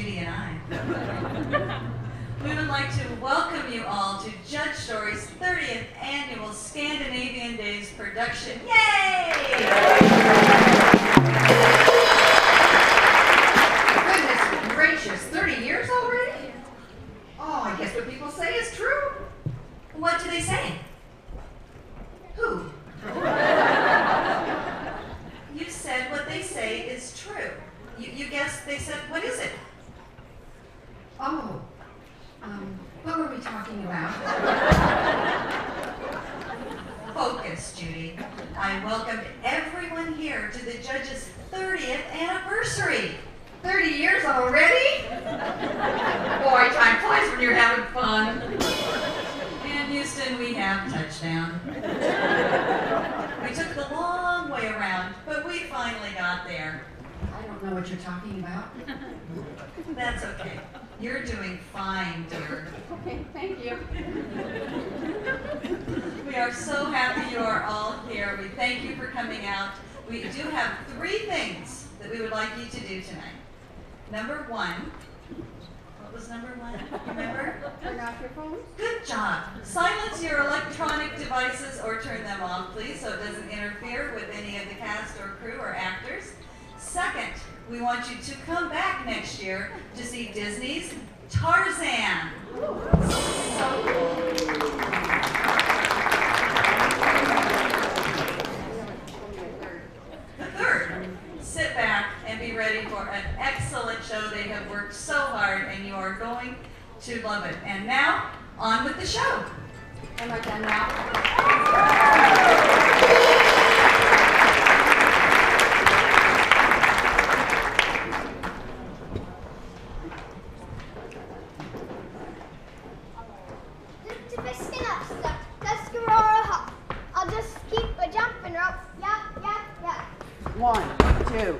Judy and I. We would like to welcome you all to Judge Story's 30th Annual Scandinavian Days production. Yay! Goodness gracious, 30 years already? Oh, I guess what people say is true. What do they say? Who? You said what they say is true. You guessed they said, what is it? Oh, what were we talking about? Focus, Judy. I welcomed everyone here to the judge's 30th anniversary. 30 years already? Boy, time flies when you're having fun. In Houston, we have touchdown. We took the long way around, but we finally got there. I don't know what you're talking about. That's okay. You're doing fine, dear. Okay, thank you. We are so happy you are all here. We thank you for coming out. We do have 3 things that we would like you to do tonight. Number 1. What was number 1? Remember? Turn off your phones. Good job. Silence your electronic devices or turn them off, please, so it doesn't interfere with any of the cast or crew or actors. Second, we want you to come back next year to see Disney's Tarzan. So cool. The third, sit back and be ready for an excellent show. They have worked so hard and you are going to love it. And now, on with the show. Am I done now? I'll just keep a jumping rope. Yeah. 1, 2.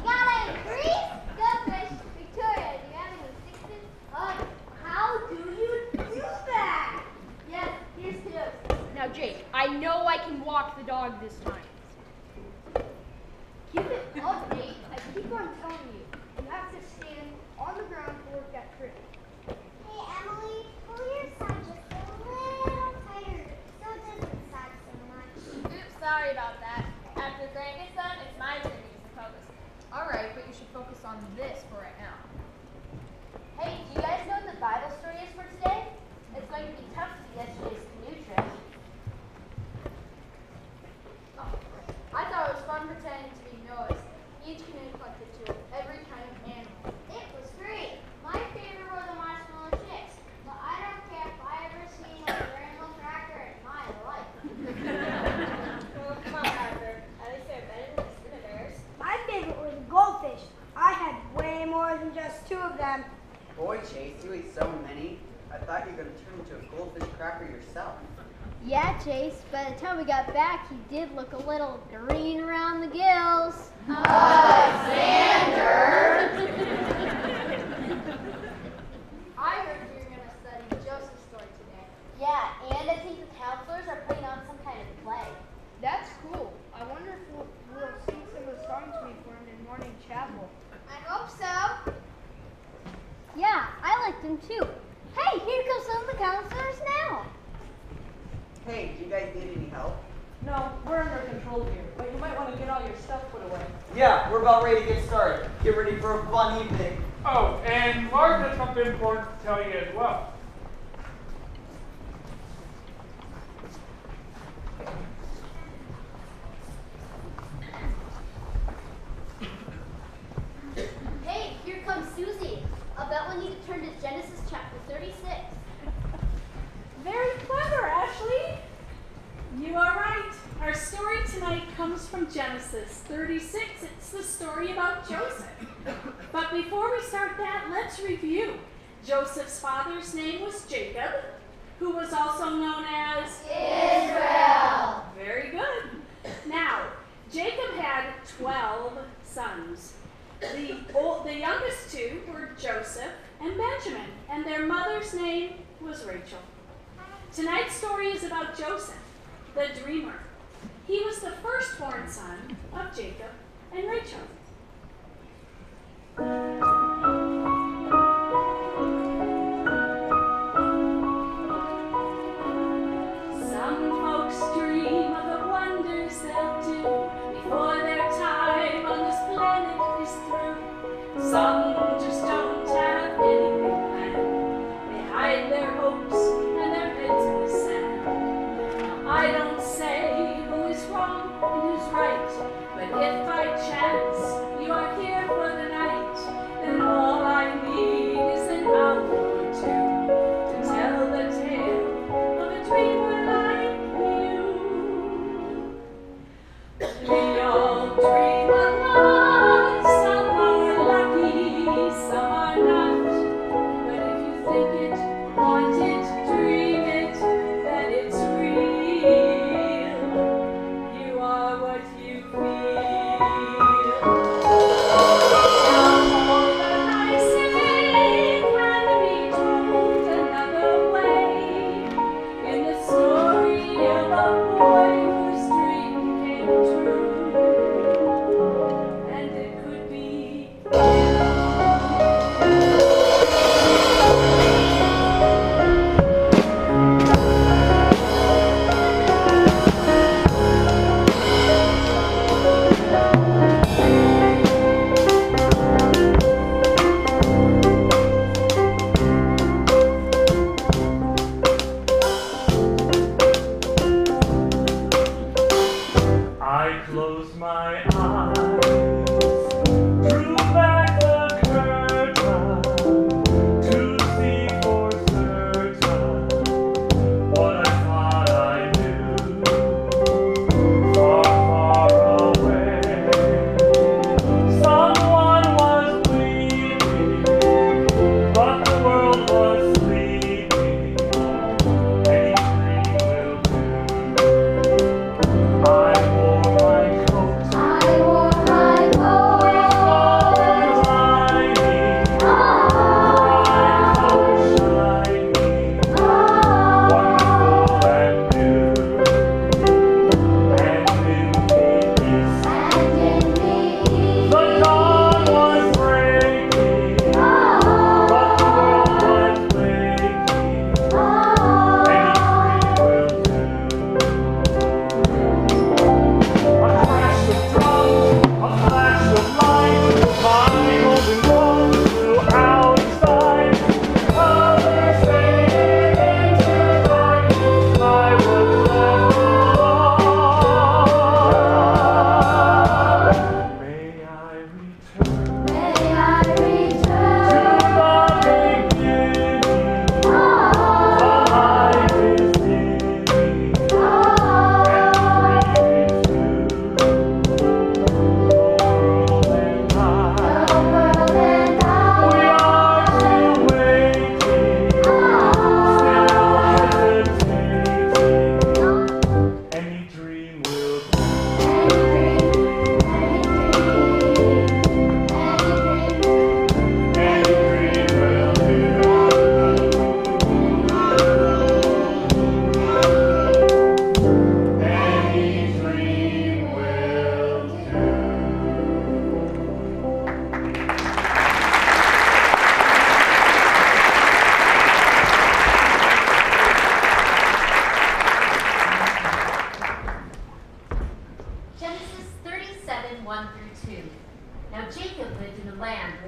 Got it. Grease, goldfish, Victoria. Do you have any sixes? How do you do that? Yes, here's tips. Now, Jake, I know I can walk the dog this time. Give it up, Nate. I keep on telling you. You have to stand on the ground to work that trick. Hey, Emily, pull your side just a little tighter so it doesn't sag so much. Oops, sorry about that. After Grant gets done, it's my turn to use the focus. Alright, but you should focus on this for right now. Hey, do you guys know what the Bible story is for today? It's going to be tough to be yesterday's canoe trip. Oh, I thought it was fun pretending to be Noah's. Each canoe collected 2 of every kind of animal. It was great. My favorite were the marshmallow chicks, but I don't care if I ever seen a rainbow cracker in my life. Oh, come on, Arthur. At least they're better than the Skinner Bears. My favorite were the goldfish. I had way more than just 2 of them. Boy, Chase, you ate so many. I thought you were going to turn into a goldfish cracker yourself. Yeah, Chase. By the time we got back, he did look a little green around the gills. Alexander! I heard you were going to study Joseph's story today. Yeah, and I think the counselors are putting on some kind of play. That's cool. I wonder if we'll sing some of the songs we learned in morning chapel. I hope so. Yeah, I like them too. Hey, here comes some of the counselors now. Hey, do you guys need any help? No, we're under control here, but you might want to get all your stuff put away. Yeah, we're about ready to get started. Get ready for a fun evening. Oh, and Mark has something important to tell you as well. Hey, here comes Susie. I'll bet we need to turn to Genesis chapter 36. Very clever, Ashley. You are right. Our story tonight comes from Genesis 36. It's the story about Joseph. But before we start that, let's review. Joseph's father's name was Jacob, who was also known as Israel. Very good. Now, Jacob had 12 sons. The youngest 2 were Joseph and Benjamin, and their mother's name was Rachel. Tonight's story is about Joseph, the dreamer. He was the firstborn son of Jacob and Rachel.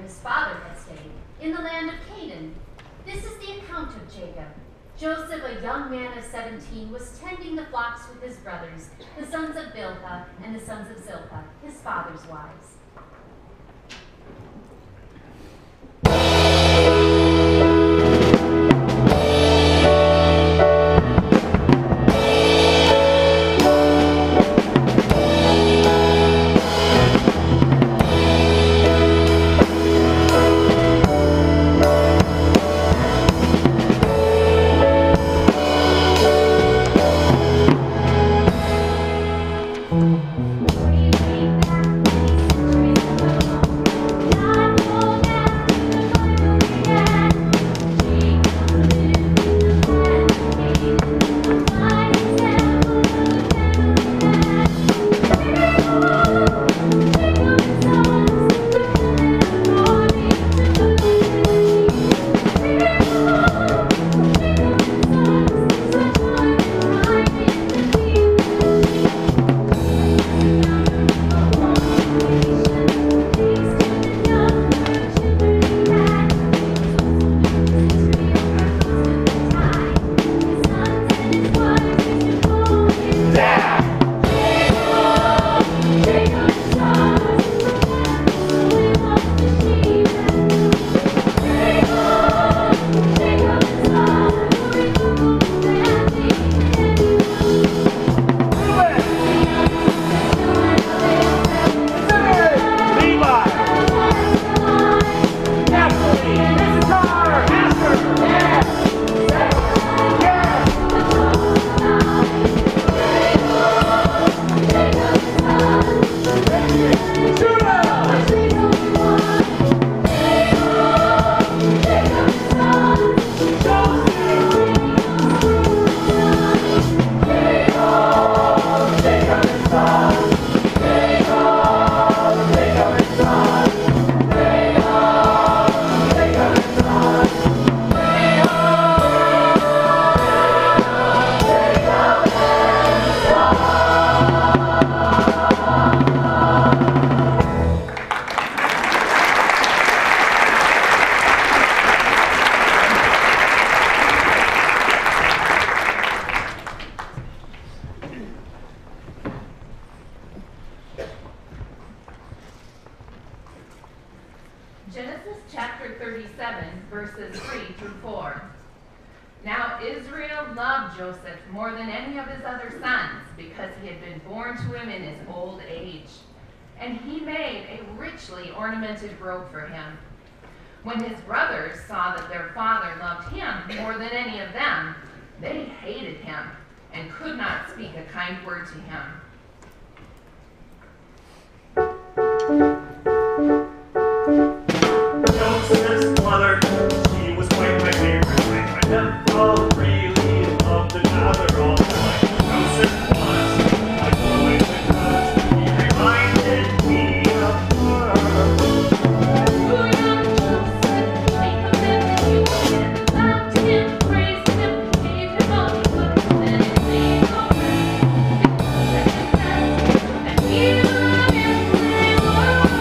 his father had stayed, in the land of Canaan. This is the account of Jacob. Joseph, a young man of 17, was tending the flocks with his brothers, the sons of Bilhah and the sons of Zilpah, his father's wives. Genesis chapter 37, verses 3 through 4. Now Israel loved Joseph more than any of his other sons, because he had been born to him in his old age. And he made a richly ornamented robe for him. When his brothers saw that their father loved him more than any of them, they hated him and could not speak a kind word to him. Joseph's mother, she was quite my favorite. I never felt really loved another all my life. Joseph was my boy because he reminded me of her. And he loved him, they were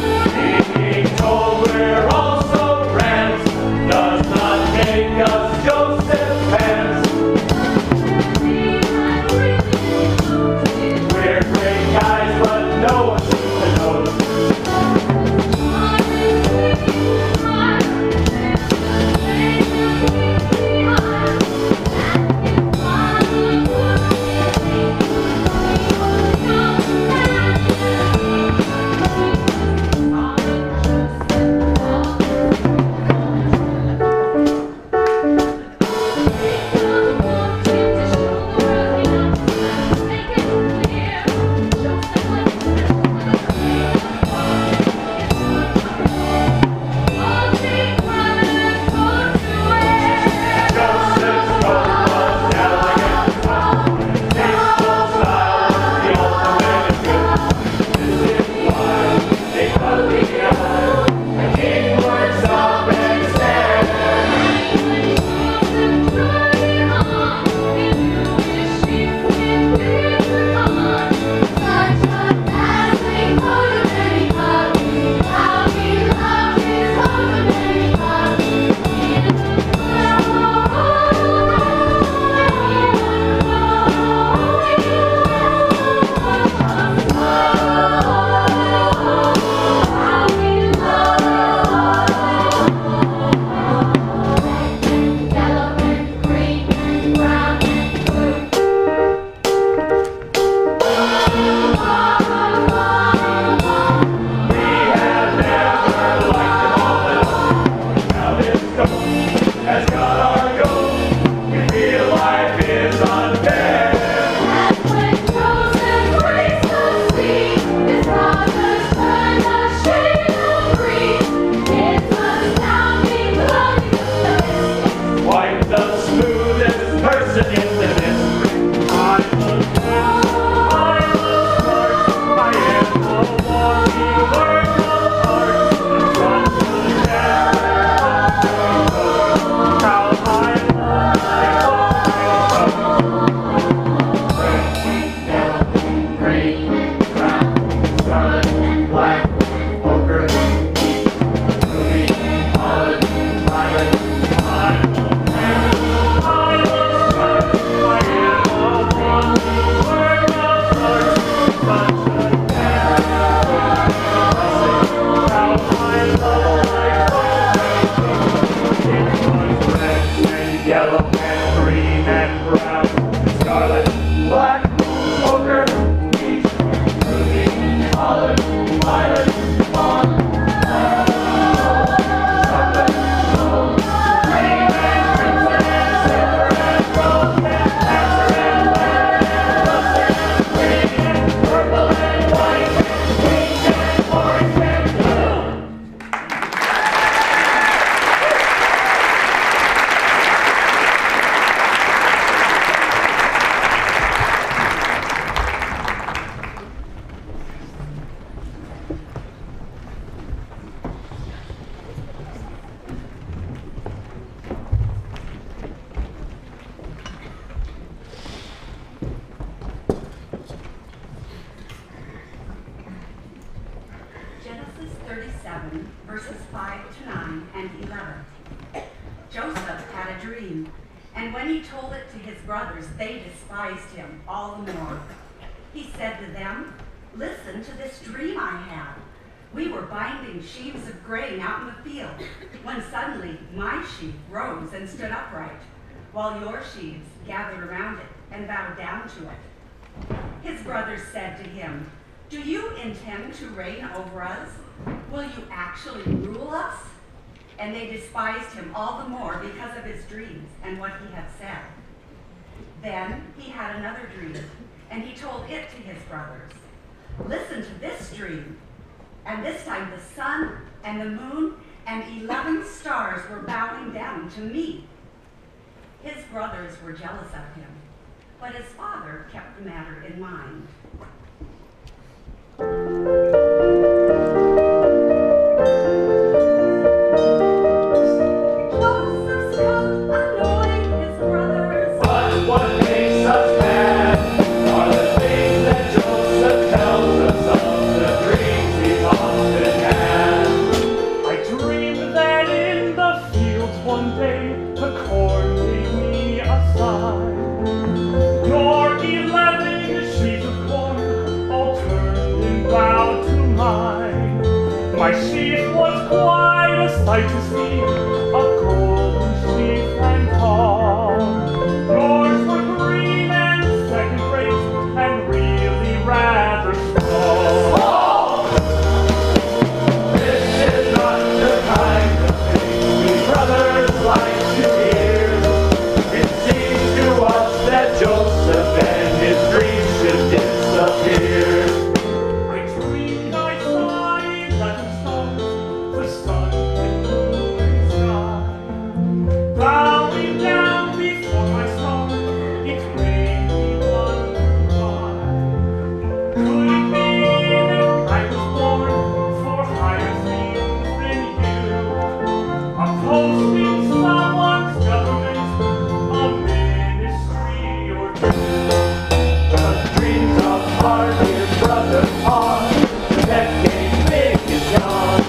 5 to 9 and 11. Joseph had a dream, and when he told it to his brothers, they despised him all the more. He said to them, "Listen to this dream I had. We were binding sheaves of grain out in the field, when suddenly my sheaf rose and stood upright, while your sheaves gathered around it and bowed down to it." His brothers said to him, "Do you intend to reign over us? Will you actually rule us?" And they despised him all the more because of his dreams and what he had said. Then he had another dream, and he told it to his brothers. "Listen to this dream." And this time the sun and the moon and 11 stars were bowing down to me. His brothers were jealous of him, but his father kept the matter in mind. Joseph's coat annoyed his brothers. But what makes us mad are the things that Joseph tells us of the dreams he's often had. I dreamed that in the fields one day the corn gave me a sign. Your 11 sheaves of corn all turned and bowed to mine. My sheaf was quite a sight to see, a golden sheaf and tall. Yours were green and second rate, and really rather small. This is not the kind of thing we brothers like to hear. It seems to us that Joseph and his dreams should disappear. I dreamed I saw 11 stars, the sun and moon and sky, bowing down before my star. It made me wonder why. Could it be that I was born for higher things than you? A post in someone's government, a ministry or two. The dreams of our dear brother are the decade big is young.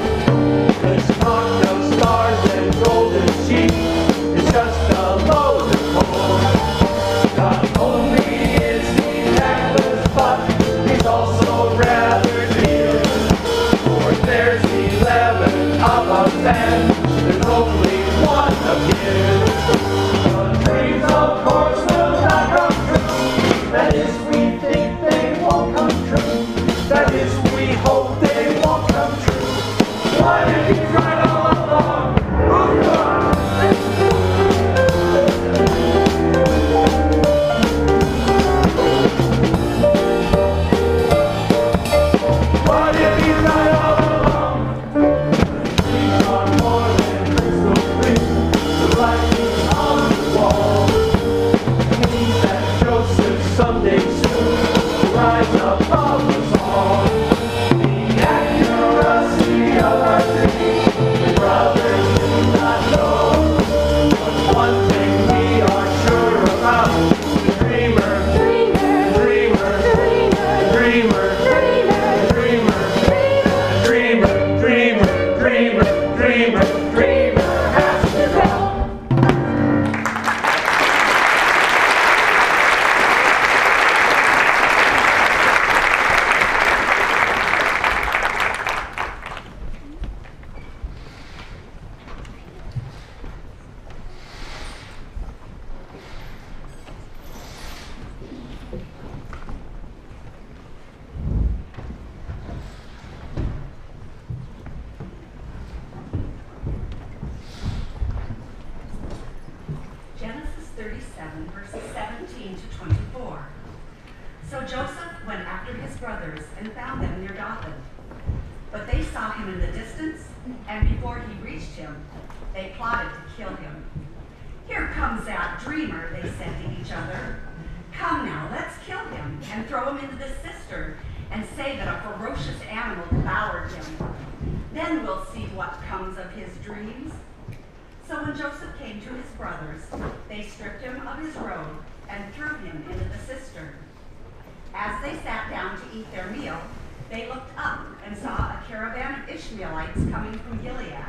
This talk of stars and golden sheep is just a load of corn. Not only is he necklace, but he's also rather dear. For there's 11 of us and there's only one of his. The dreams of course will not come true. That is, we think they won't come true. That is, we hope they won't come true. Why did he try all along? Why did he try all along? These are more than crystal things, the writing on the wall. Means that Joseph someday soon will rise above us all. The accuracy of our dreams, the brothers do not know. But one thing we are sure about, the dreamer, the dreamer, the dreamer, the dreamer has to go. Genesis 37, verses 17 to 24. So Joseph went after his brothers and found them near Dothan. But they saw him in the distance, and before he reached him, they plotted to kill him. "Here comes that dreamer," they said to each other. "Come now, let's kill him and throw him into the cistern and say that a ferocious animal devoured him. Then we'll see what comes of his dreams." So when Joseph came to his brothers, they stripped him of his robe and threw him into the cistern. As they sat down to eat their meal, they looked up and saw a caravan of Ishmaelites coming from Gilead.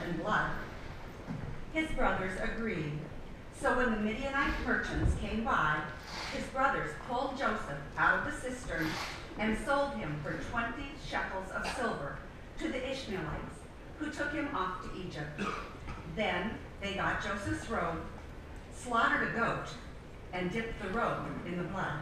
and blood. His brothers agreed. So when the Midianite merchants came by, his brothers pulled Joseph out of the cistern and sold him for 20 shekels of silver to the Ishmaelites, who took him off to Egypt. Then they got Joseph's robe, slaughtered a goat, and dipped the robe in the blood.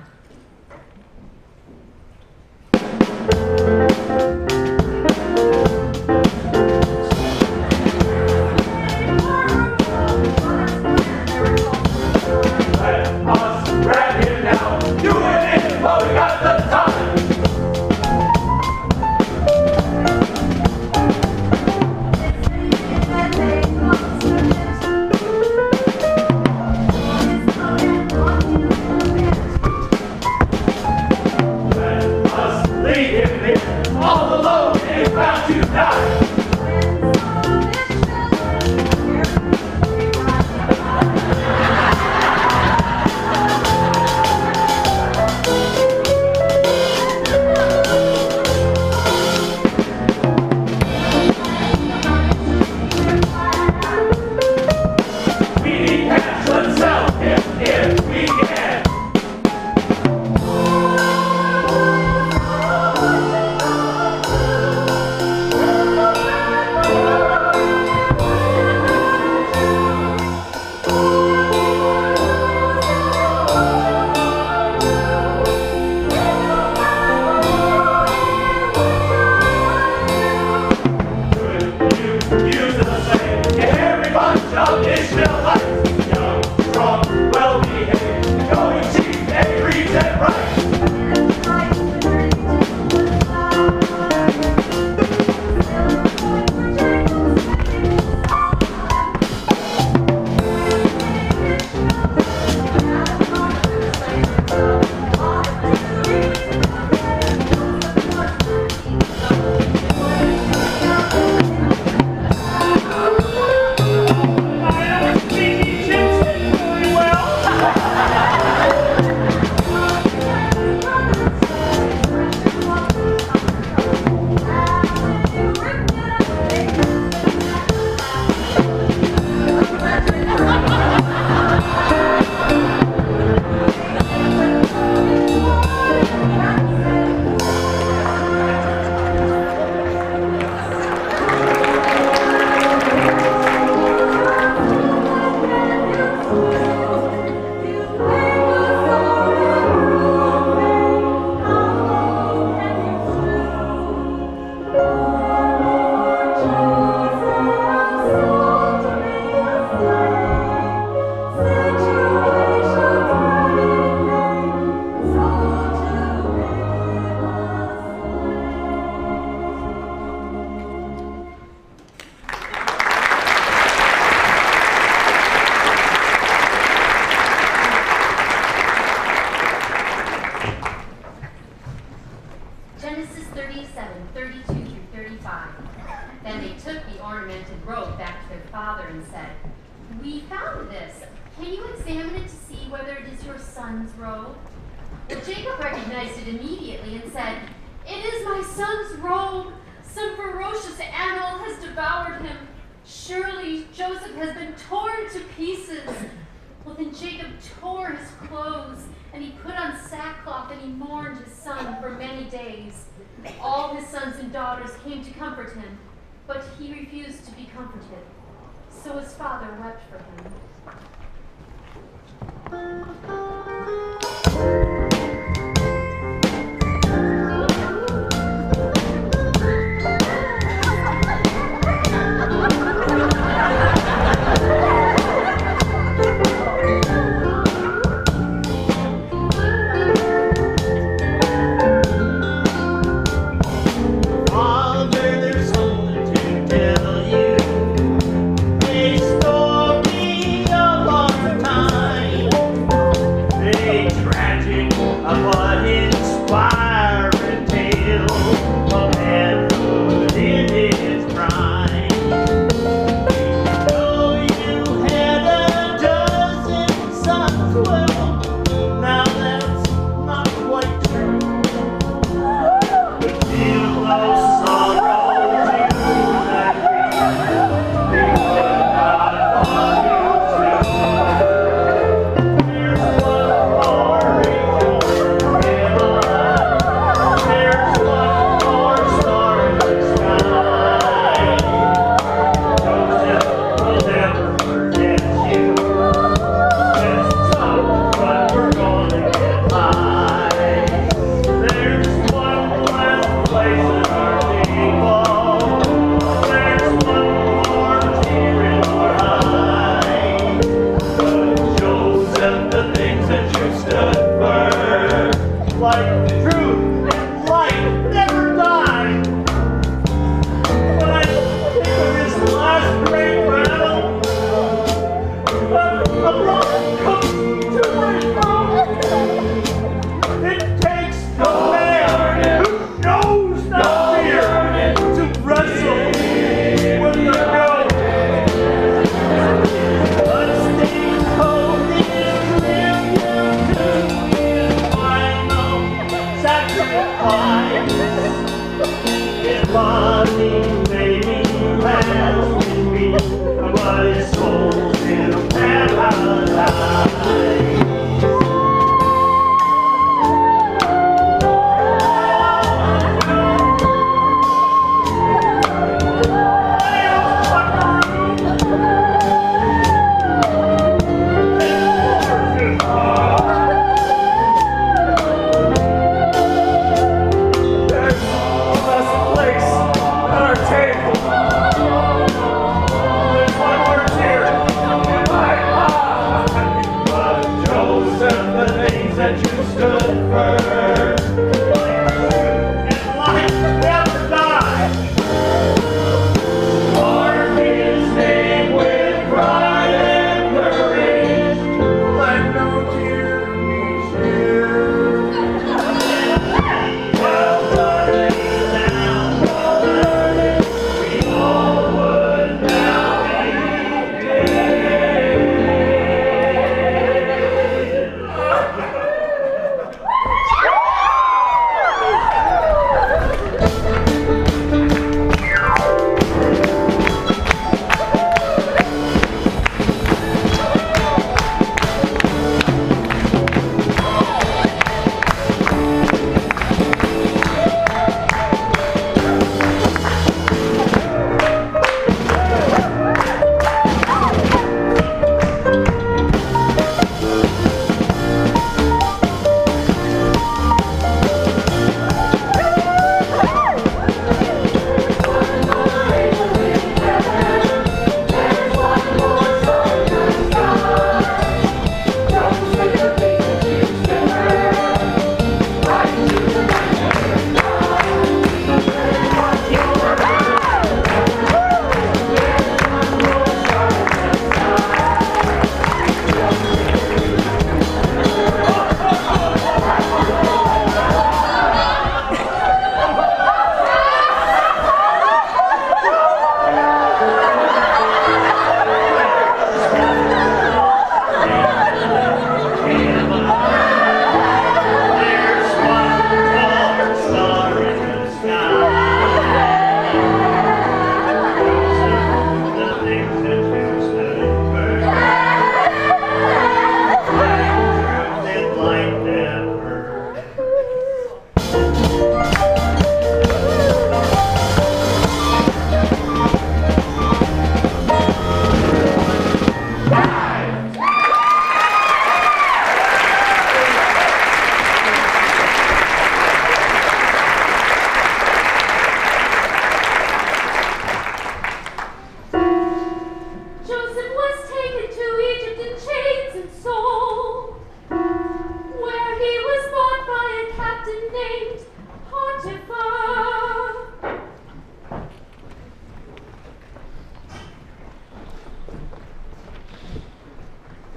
Let us grab him now. Do it in while we got the time. Let us leave him there, all alone and bound to die. So his father wept for him. A story of our time. last great battle, a blood comes to my throat. It takes no man who knows not fear to wrestle with the ghost. Unstained cold is tribute to his final sacrifice. His body may be passed with me, but his soul's in paradise. That you stood firm. And life never died. Mark his name with pride and courage. Let no tear be shed. Well done, down, we all would now be dead.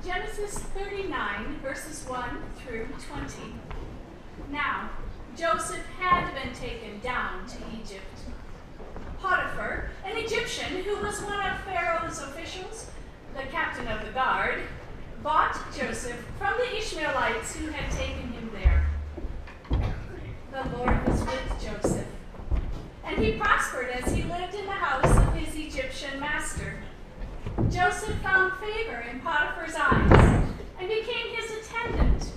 Genesis 39, verses 1 through 20. Now, Joseph had been taken down to Egypt. Potiphar, an Egyptian who was one of Pharaoh's officials, the captain of the guard, bought Joseph from the Ishmaelites who had taken him there. The Lord was with Joseph, and he prospered as he lived in the house of his Egyptian master. Joseph found favor in Potiphar's eyes and became his attendant.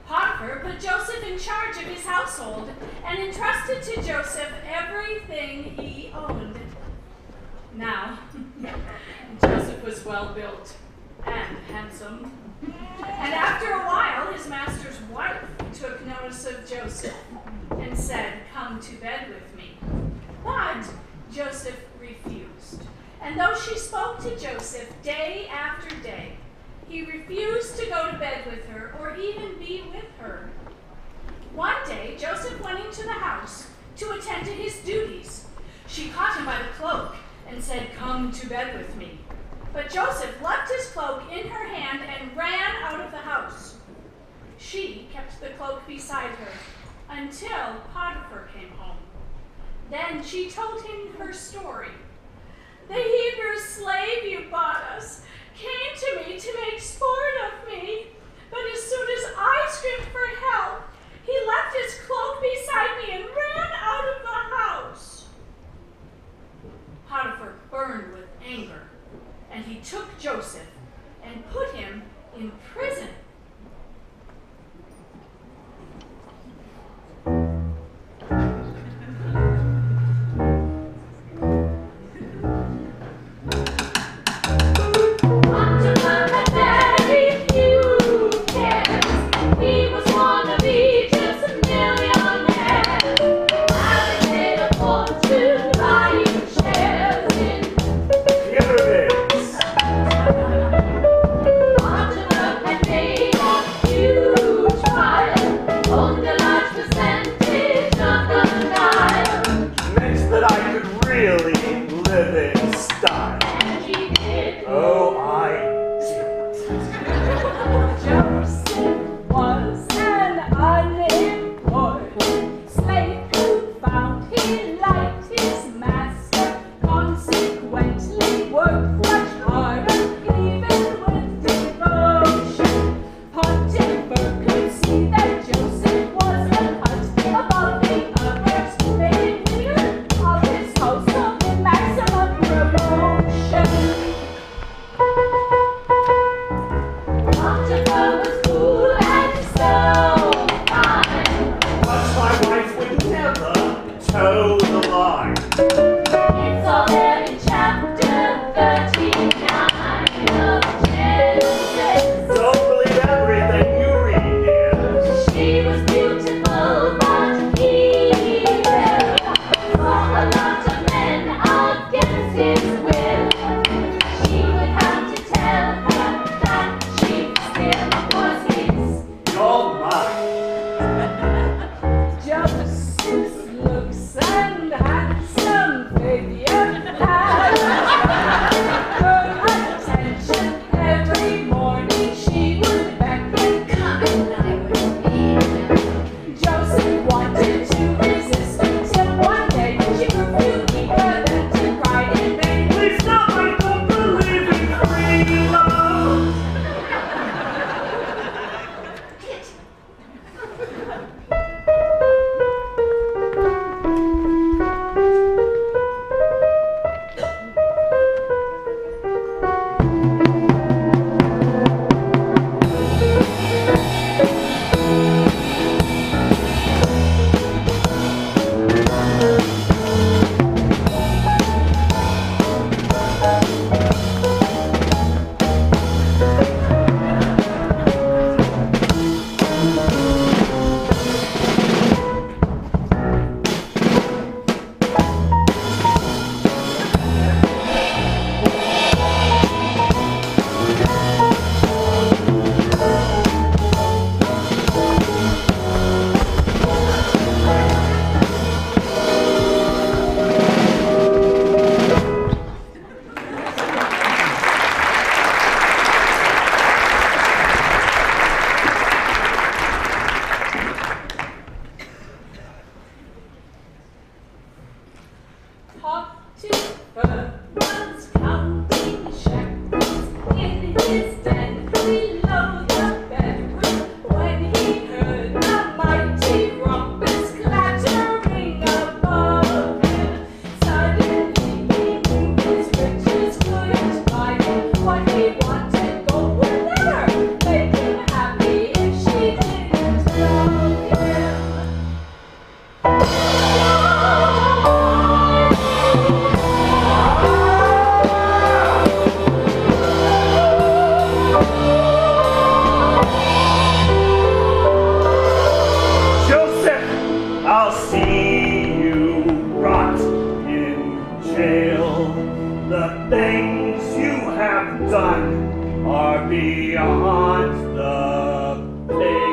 Potiphar put Joseph in charge of his household and entrusted to Joseph everything he owned. Now, Joseph was well built and handsome, and after a while his master's wife took notice of Joseph and said, "Come to bed with me." But Joseph refused. And though she spoke to Joseph day after day, he refused to go to bed with her or even be with her. One day, Joseph went into the house to attend to his duties. She caught him by the cloak and said, "Come to bed with me." But Joseph left his cloak in her hand and ran out of the house. She kept the cloak beside her until Potiphar came home. Then she told him her story. "The Hebrew slave you bought us came to me to make sport of me, but as soon as I screamed for help, he left his cloak beside me and ran out of the house." Potiphar burned with anger, and he took Joseph and put him in prison. beyond the page.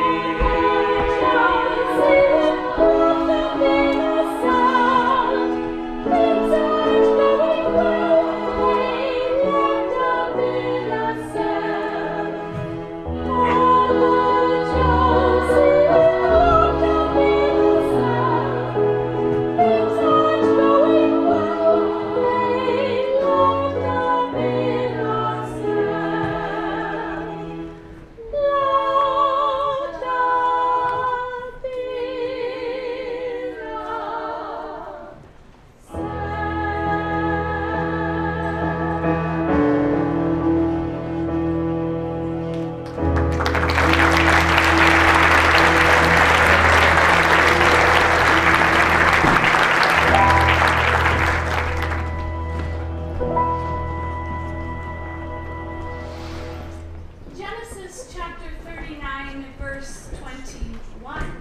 chapter 39, verse 21.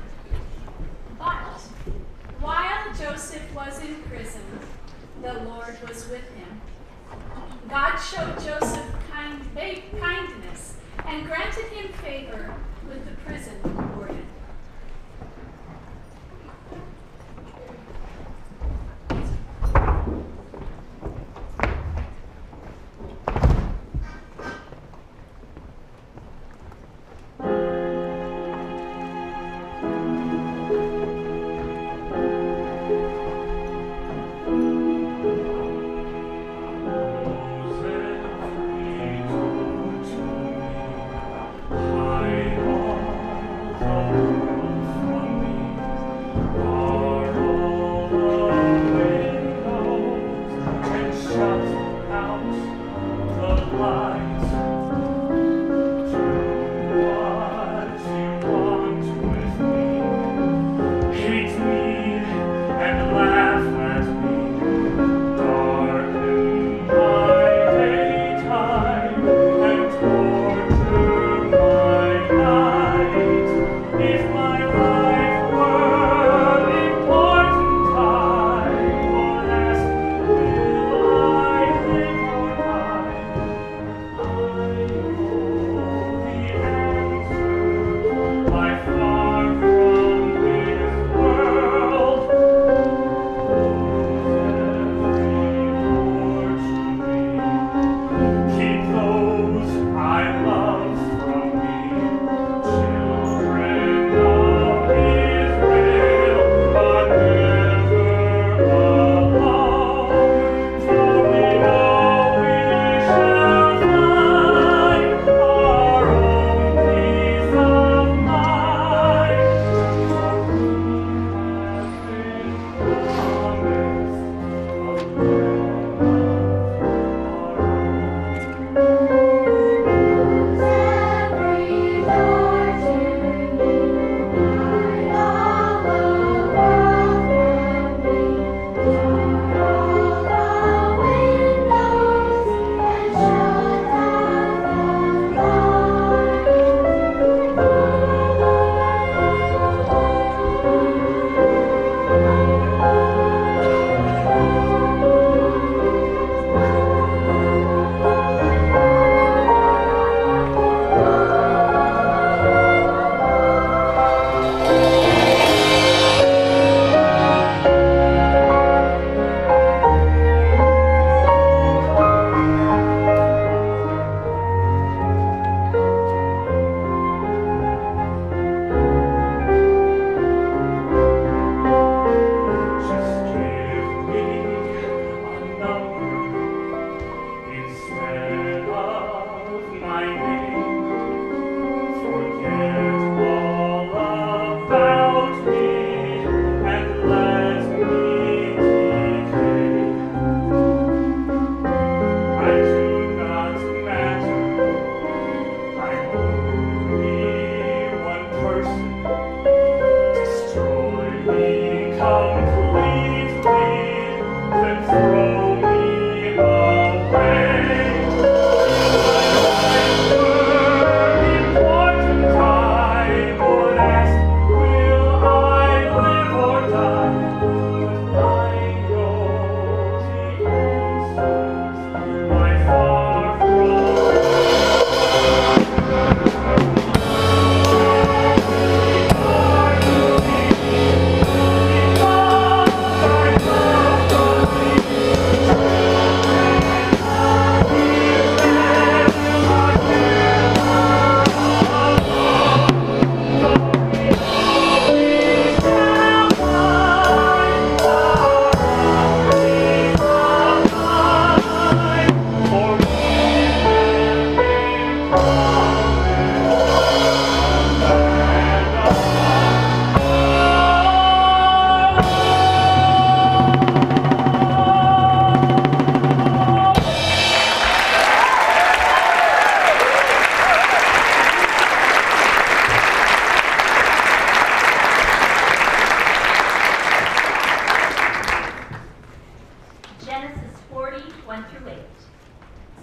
But while Joseph was in prison, the Lord was with him. God showed Joseph kindness and granted him favor with the prison warden. Hide all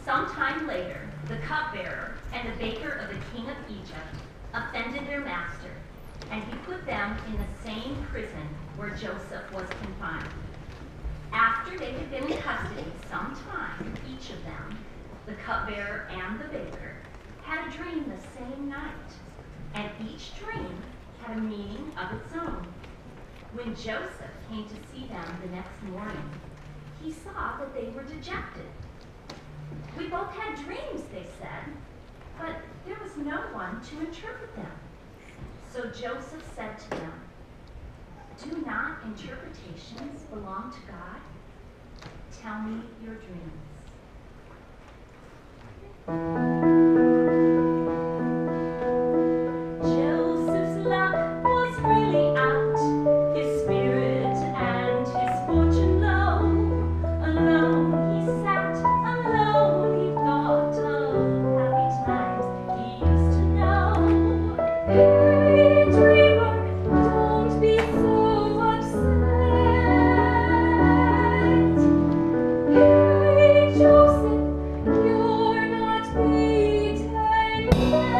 Sometime later, the cupbearer and the baker of the king of Egypt offended their master, and he put them in the same prison where Joseph was confined. After they had been in custody some time, each of them, the cupbearer and the baker, had a dream the same night, and each dream had a meaning of its own. When Joseph came to see them the next morning, he saw that they were dejected. "We both had dreams," they said, but there was no one to interpret them. So Joseph said to them, "Do not interpretations belong to God? Tell me your dreams." Joseph's luck was really out, his spirit and his fortune low. Alone he sat, alone he thought of happy times he used to know. Hey, dreamer, don't be so upset. Hey, Joseph, you're not beaten yet.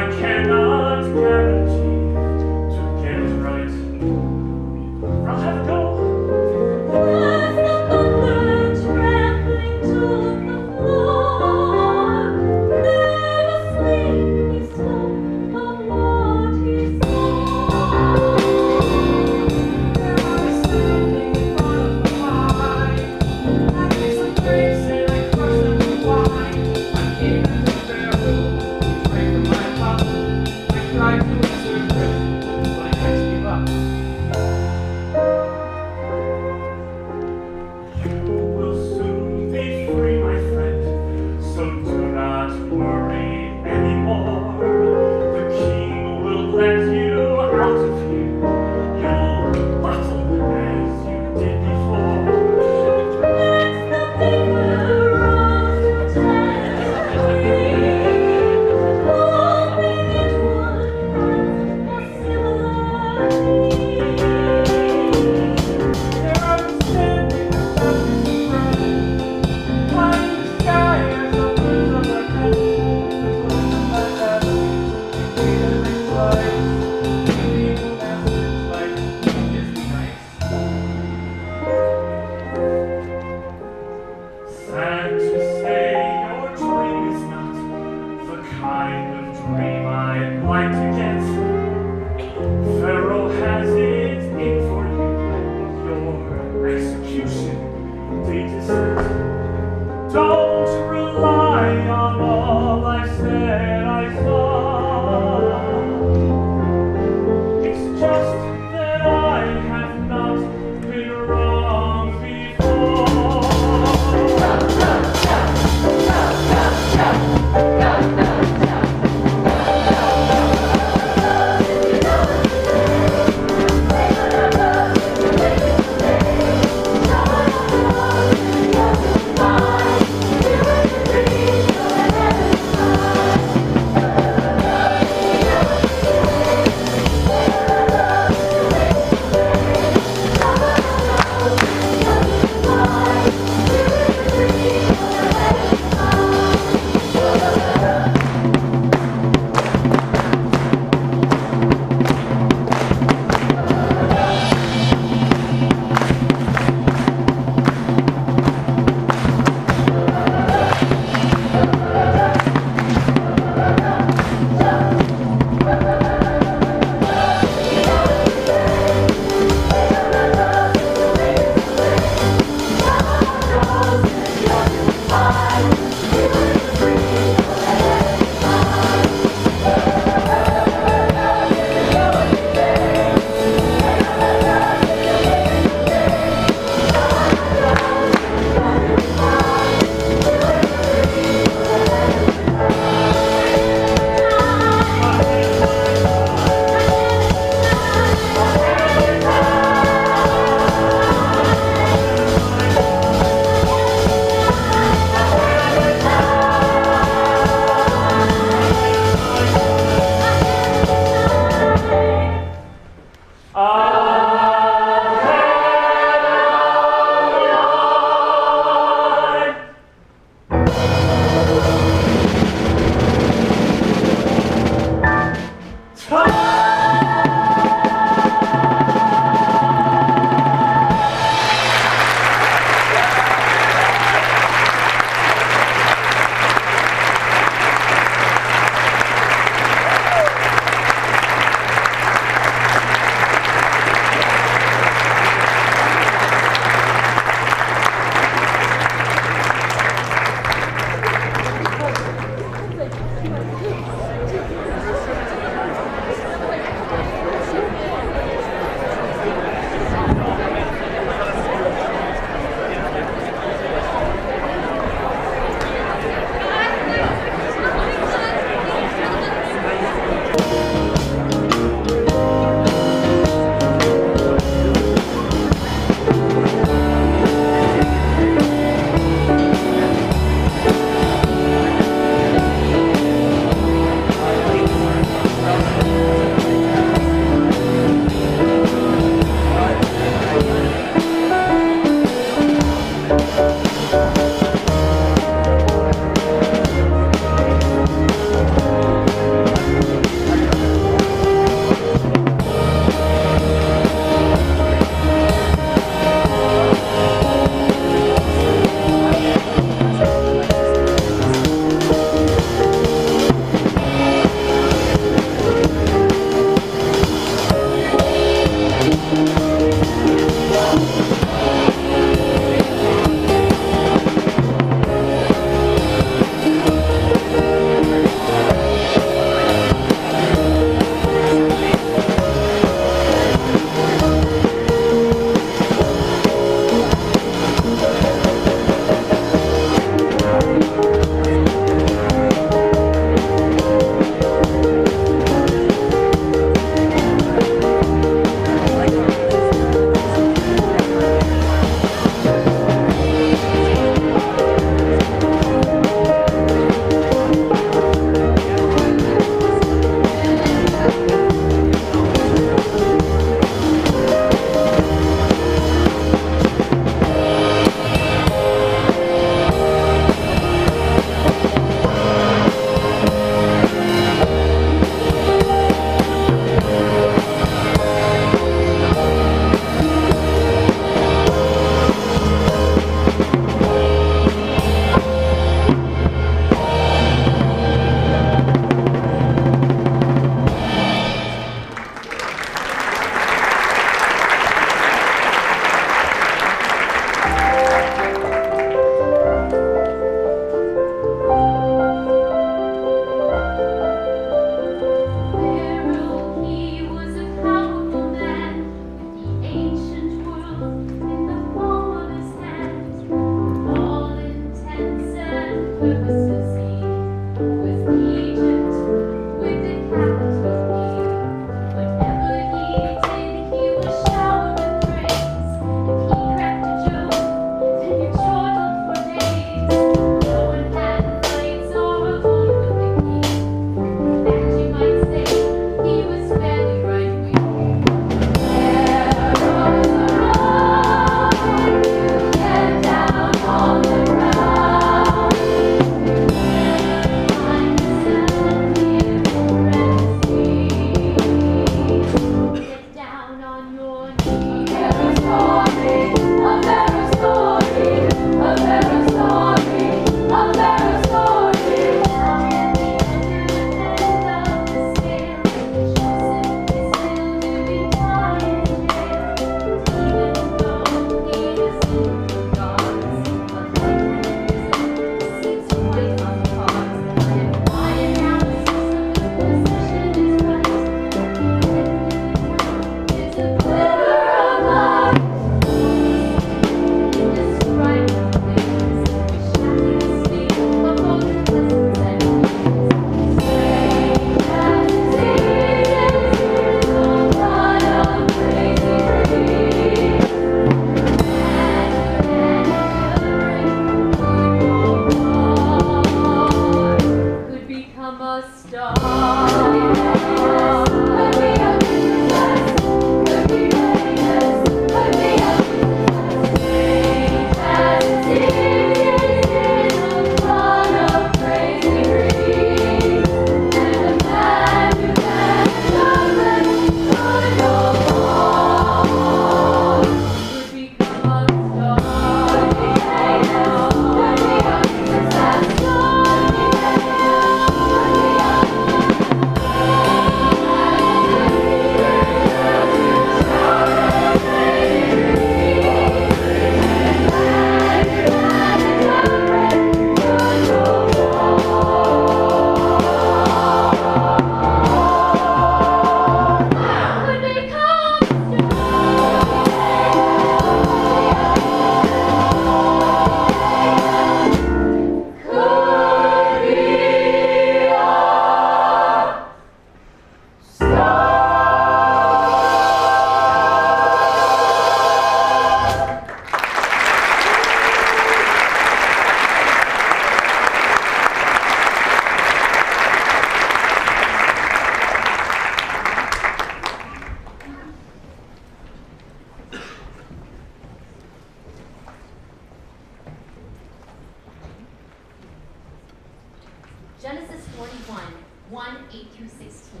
1:8-16.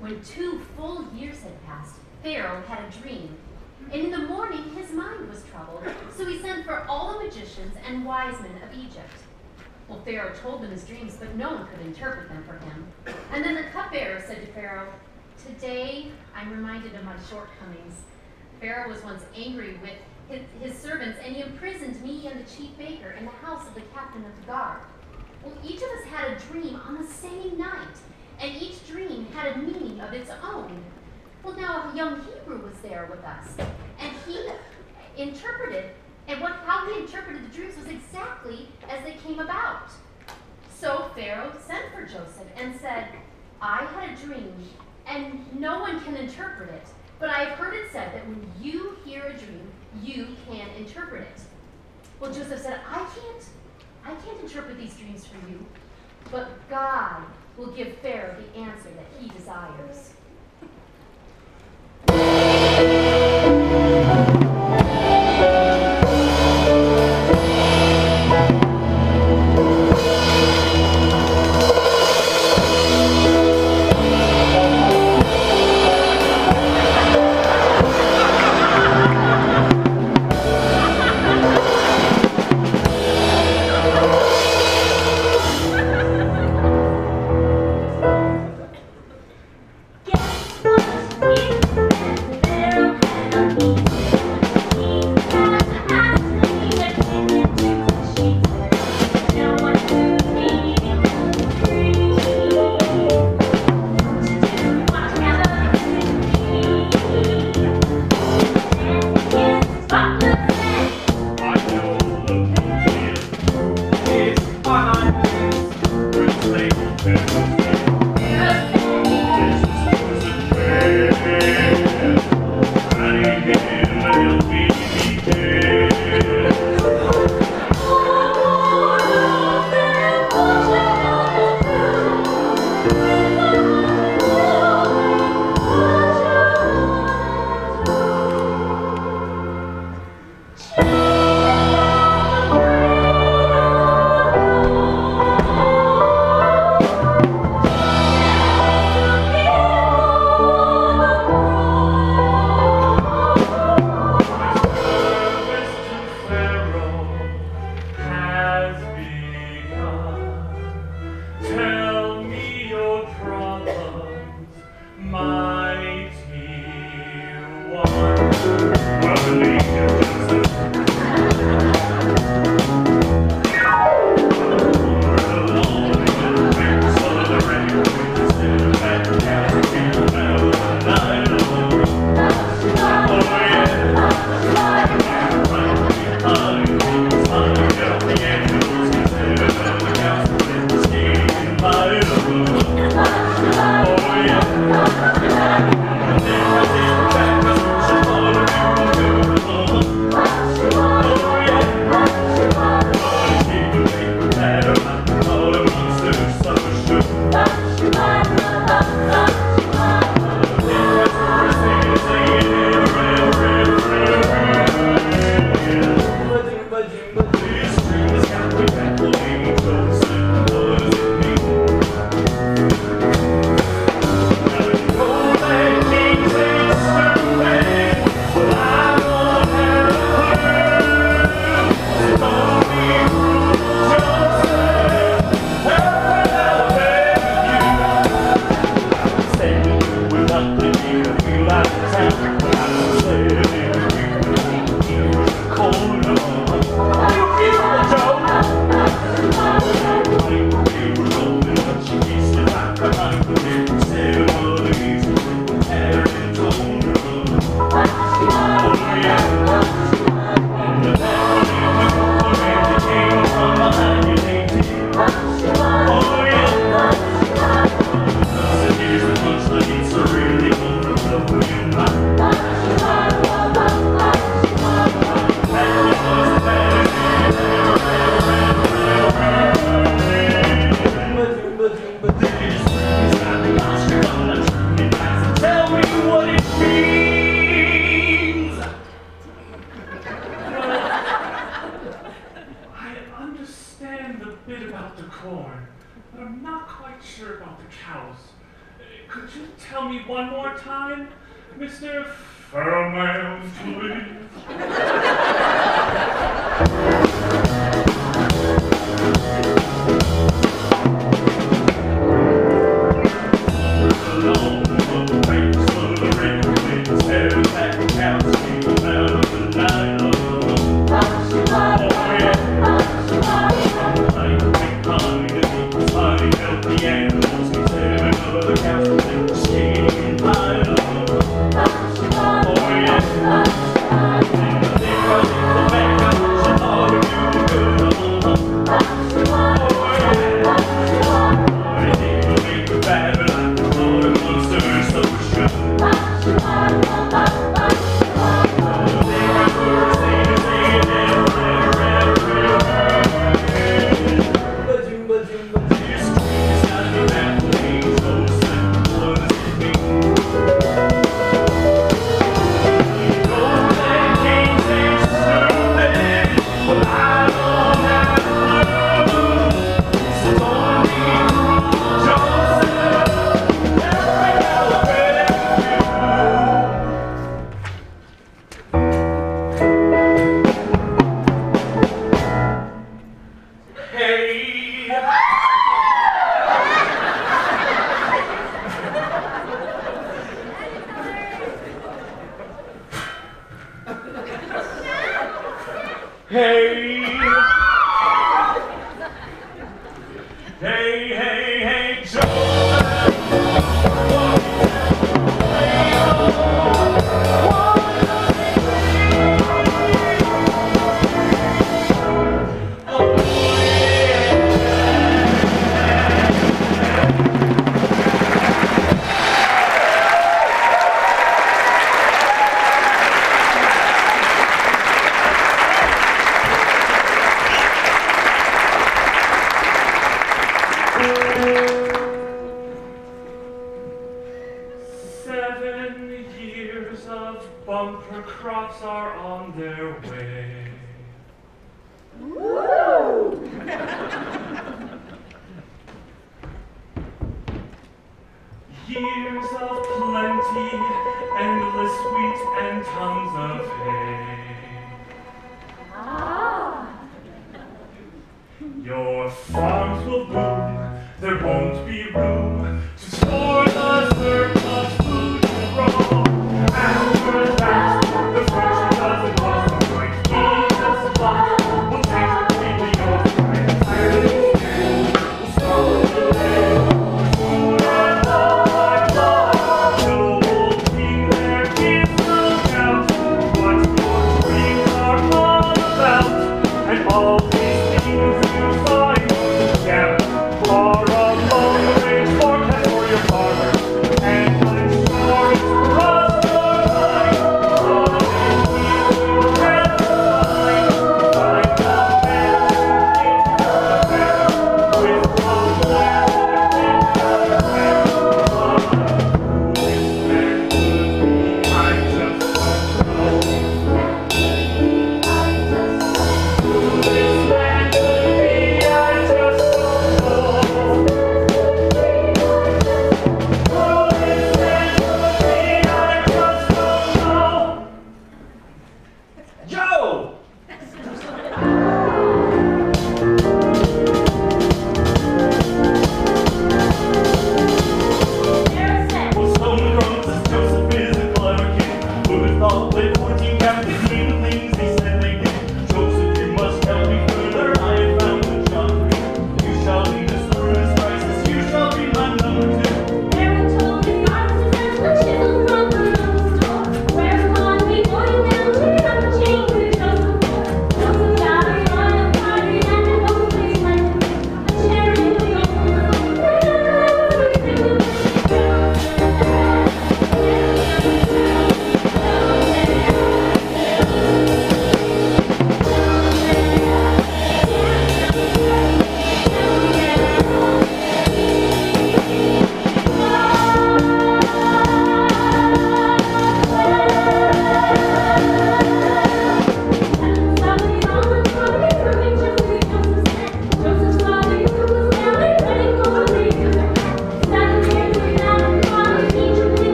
When 2 full years had passed, Pharaoh had a dream. And in the morning, his mind was troubled, so he sent for all the magicians and wise men of Egypt. Well, Pharaoh told them his dreams, but no one could interpret them for him. And then the cupbearer said to Pharaoh, "Today I'm reminded of my shortcomings. Pharaoh was once angry with his servants, and he imprisoned me and the chief baker in the house of the captain of the guard. Well, each of us had a dream on the same night, and each dream had a meaning of its own. Well, now a young Hebrew was there with us, and he interpreted, and how he interpreted the dreams was exactly as they came about. So Pharaoh sent for Joseph and said, 'I had a dream, and no one can interpret it, but I have heard it said that when you hear a dream, you can interpret it.' Well, Joseph said, I can't interpret these dreams for you, but God will give Pharaoh the answer that he desires." Yeah. you tell me one more time, Mr. Famine, please?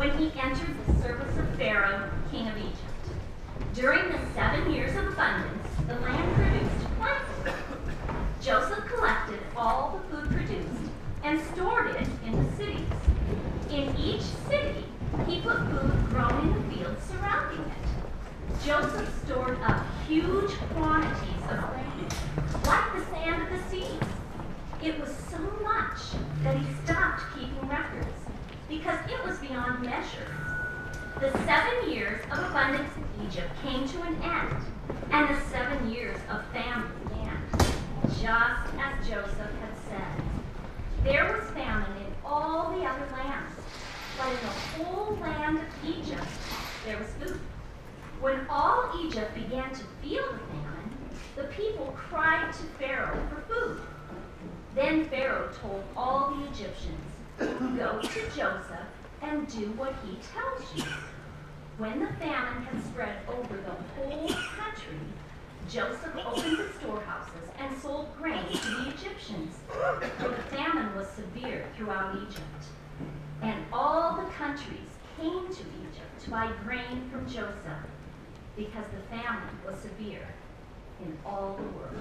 when he entered the service of Pharaoh, king of Egypt. During the 7 years of abundance, the land produced plenty. Joseph collected all the food produced and stored it in the cities. In each city, he put food grown in the fields surrounding it. Joseph stored up huge quantities of grain, like the sand of the seas. It was so much that he stopped keeping records because it was beyond measure. The 7 years of abundance in Egypt came to an end, and the 7 years of famine began, just as Joseph had said. There was famine in all the other lands, but in the whole land of Egypt there was food. When all Egypt began to feel the famine, the people cried to Pharaoh for food. Then Pharaoh told all the Egyptians, "Go to Joseph and do what he tells you." When the famine had spread over the whole country, Joseph opened the storehouses and sold grain to the Egyptians, for the famine was severe throughout Egypt. And all the countries came to Egypt to buy grain from Joseph, because the famine was severe in all the world.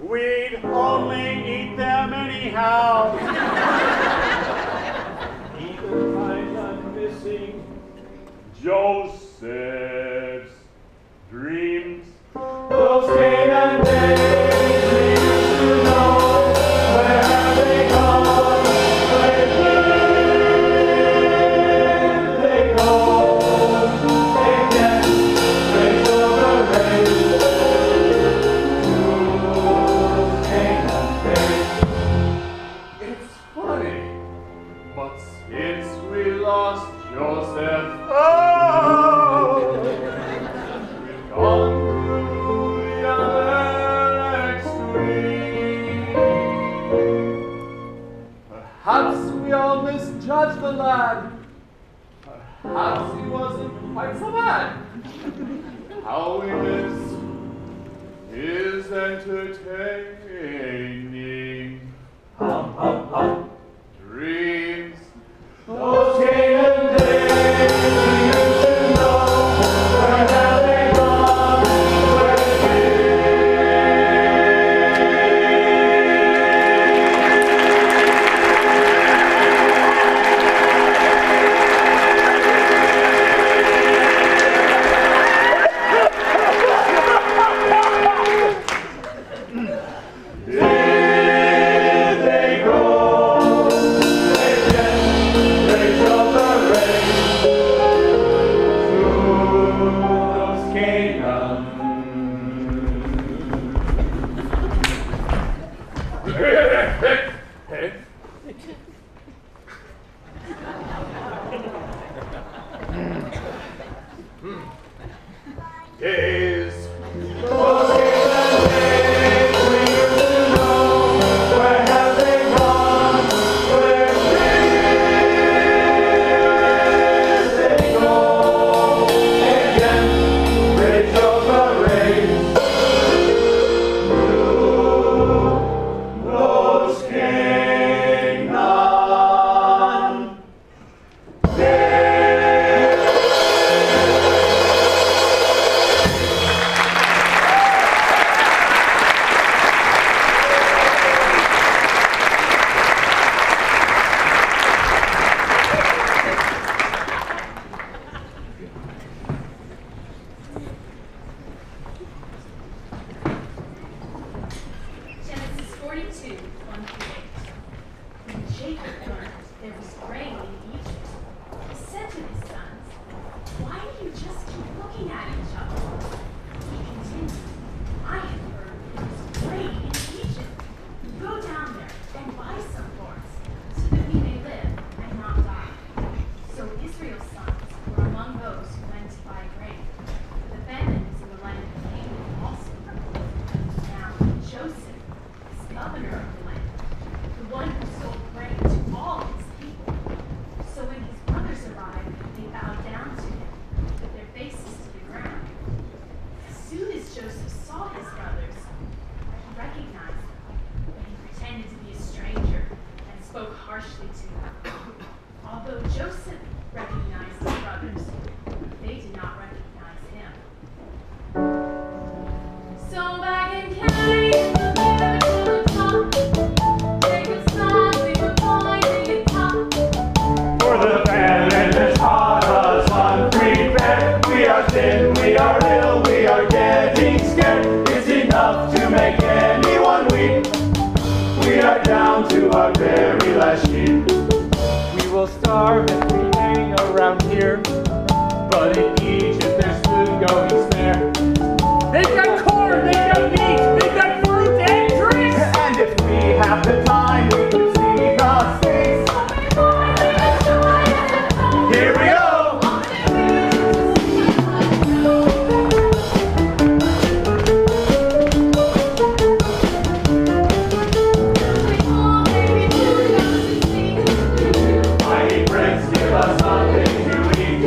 We've gone through the How this is entertaining. Hum, hum, hum. Dreams. Those Canaan days we used to know. Where have they gone? Where's days. Those Canaan days we used to know. Where have they gone? Where did they go? Again, Rachel parades through those Canaan days. Genesis 42, 1 through 8. When Jacob learned there was grain in Egypt, he said to his sons, "Why do you just keep looking at each other?" He continued, "I have heard there is grain in Egypt. Go down there and buy some for us, so that we may live and not die." So Israel's sons were among those who went to buy grain. The famine was in the land of Canaan also. Now Joseph is governor of the land, the one who sold grain to all his people. So when his brothers arrived, they bowed down to him, with their faces to the ground. As soon as Joseph saw his brothers, he recognized them, but he pretended to be a stranger and spoke harshly to them. Although Joseph recognized his brothers, they did not recognize him. So back in Canaan, the top, Jacob's sons, they were climbing it top. For the famine has taught us unprepared. We are thin, we are ill, we are getting scared. It's enough to make anyone weep. We are down to our very last sheep. We will starve if we hang around here. But in Egypt there's food going spare. They've got corn, they've got meat, they've got fruit and drinks. And if we have the time, we can see the things. Here we go. Mighty prince, give us something to eat.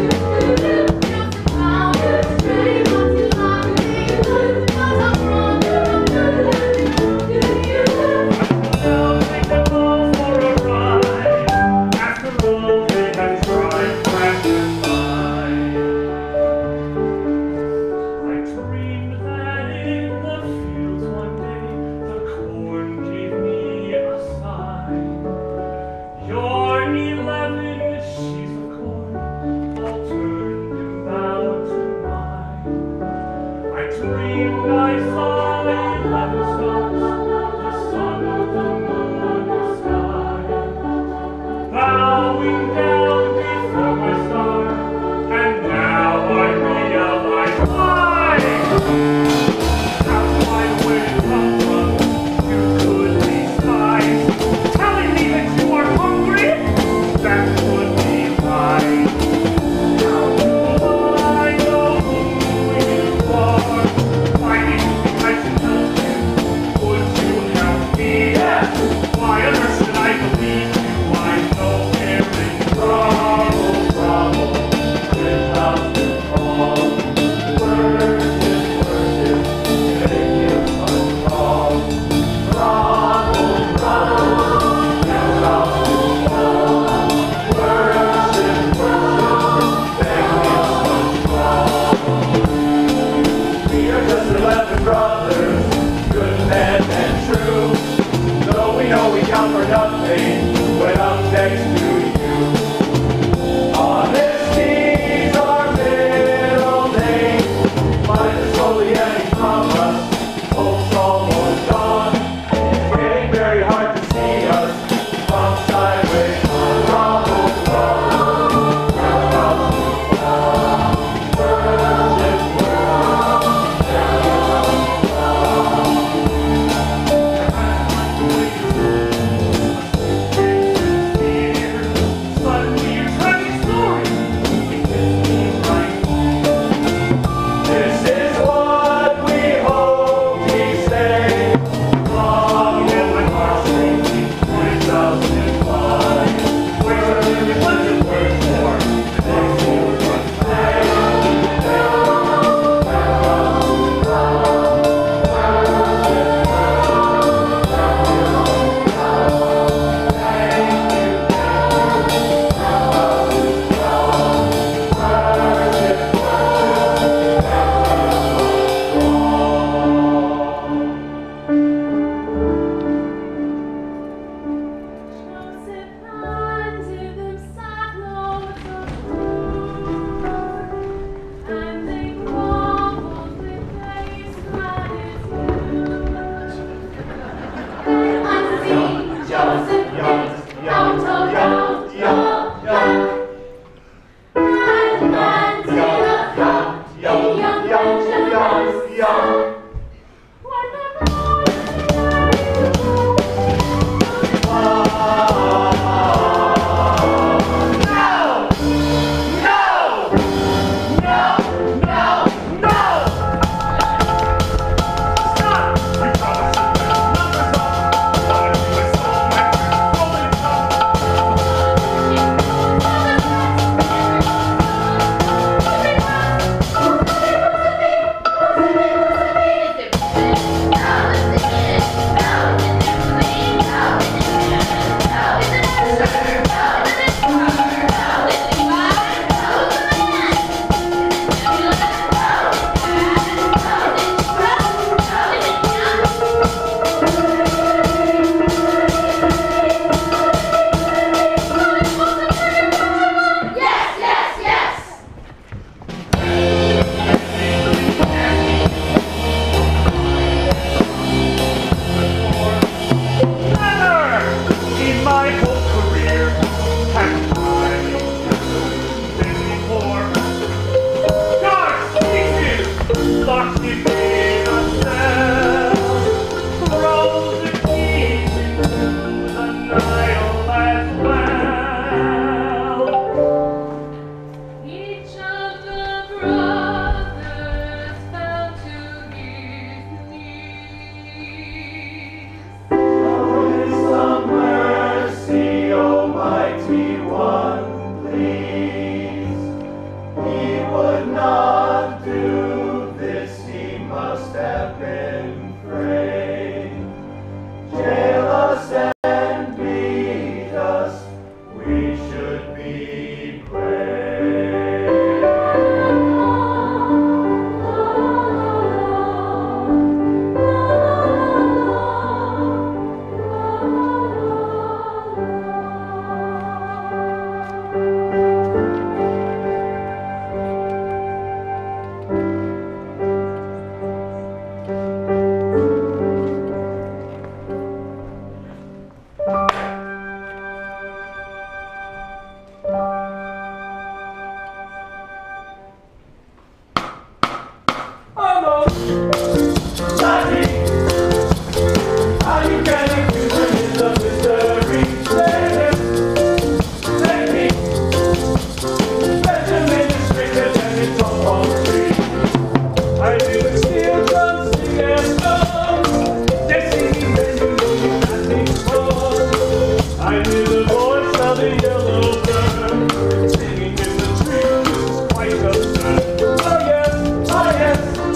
I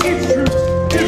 It's true.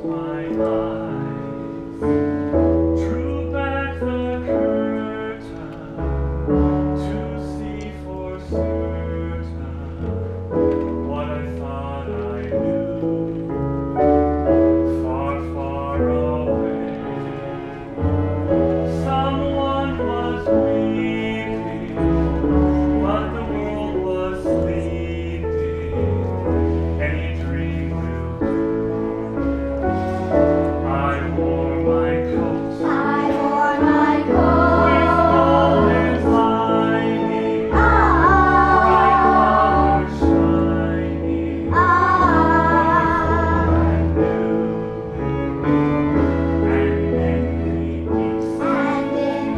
my eyes, drew back the curtain to see for certain what I thought I knew. Far, far away, someone was weeping, but the world was sleeping. Any dream will do. I wore my coat. With golden lining, bright colors shining, wonderful and new. And in the east,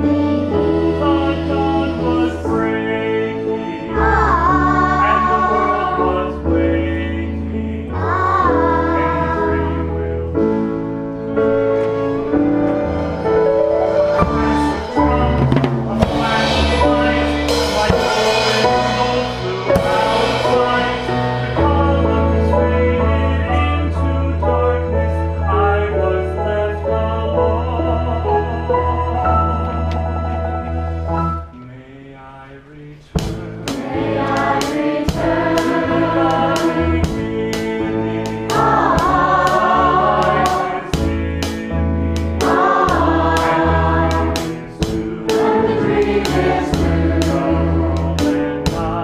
the dawn was breaking, and the world was waking. Any dream will do. Crash of drums, a flash of light, like golden smoke flew out of sight. The colors faded into darkness. I was left alone. May I return to the beginning. Light is in me, and the dream is true. The world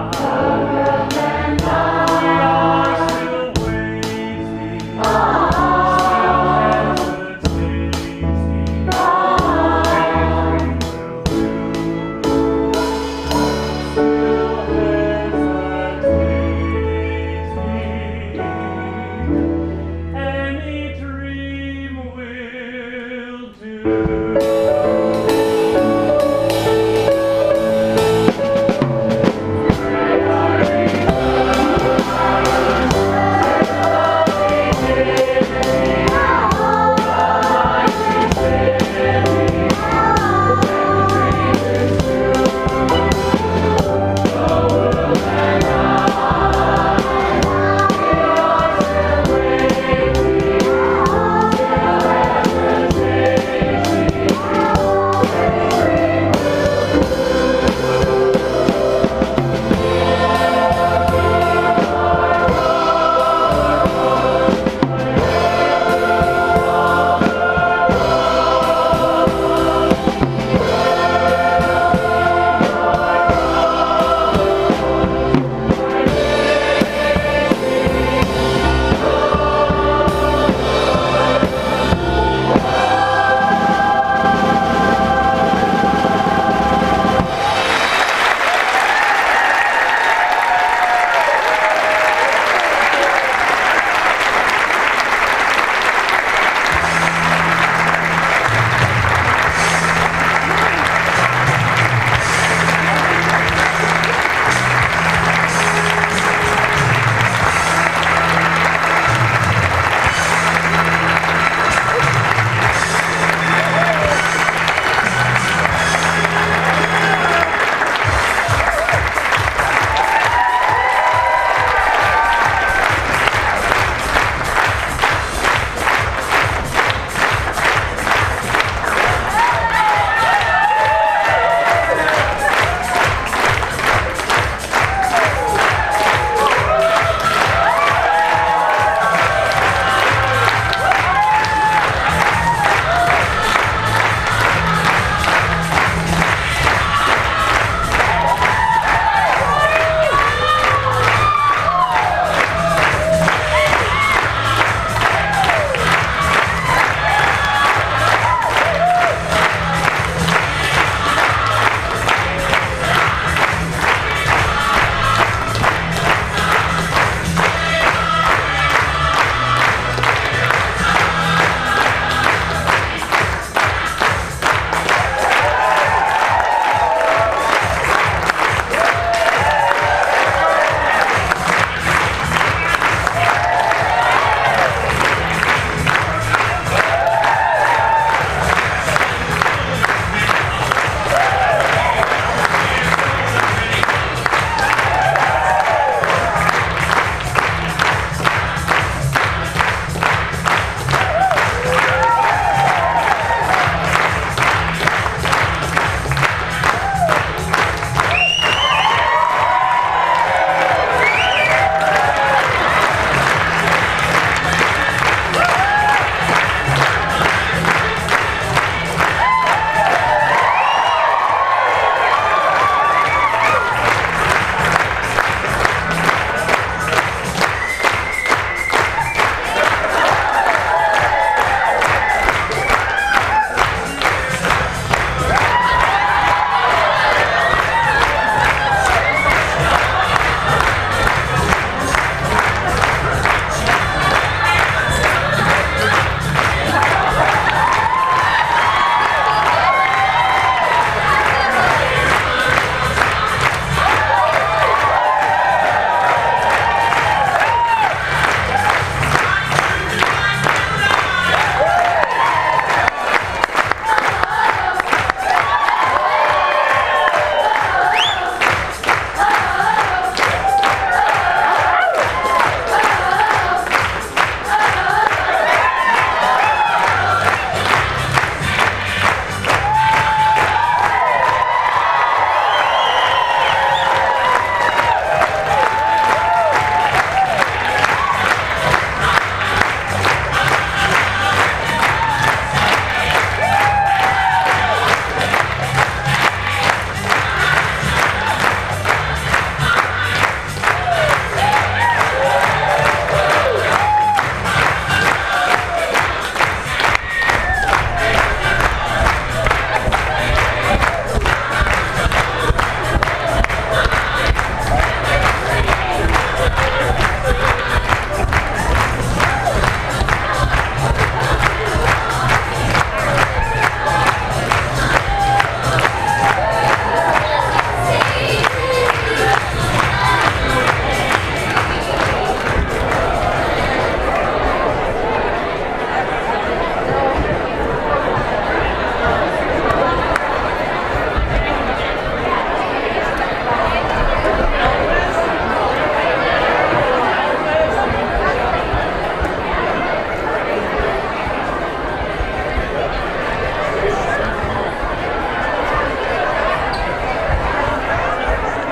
and I, we are still waiting, still hesitating. Any dream will do.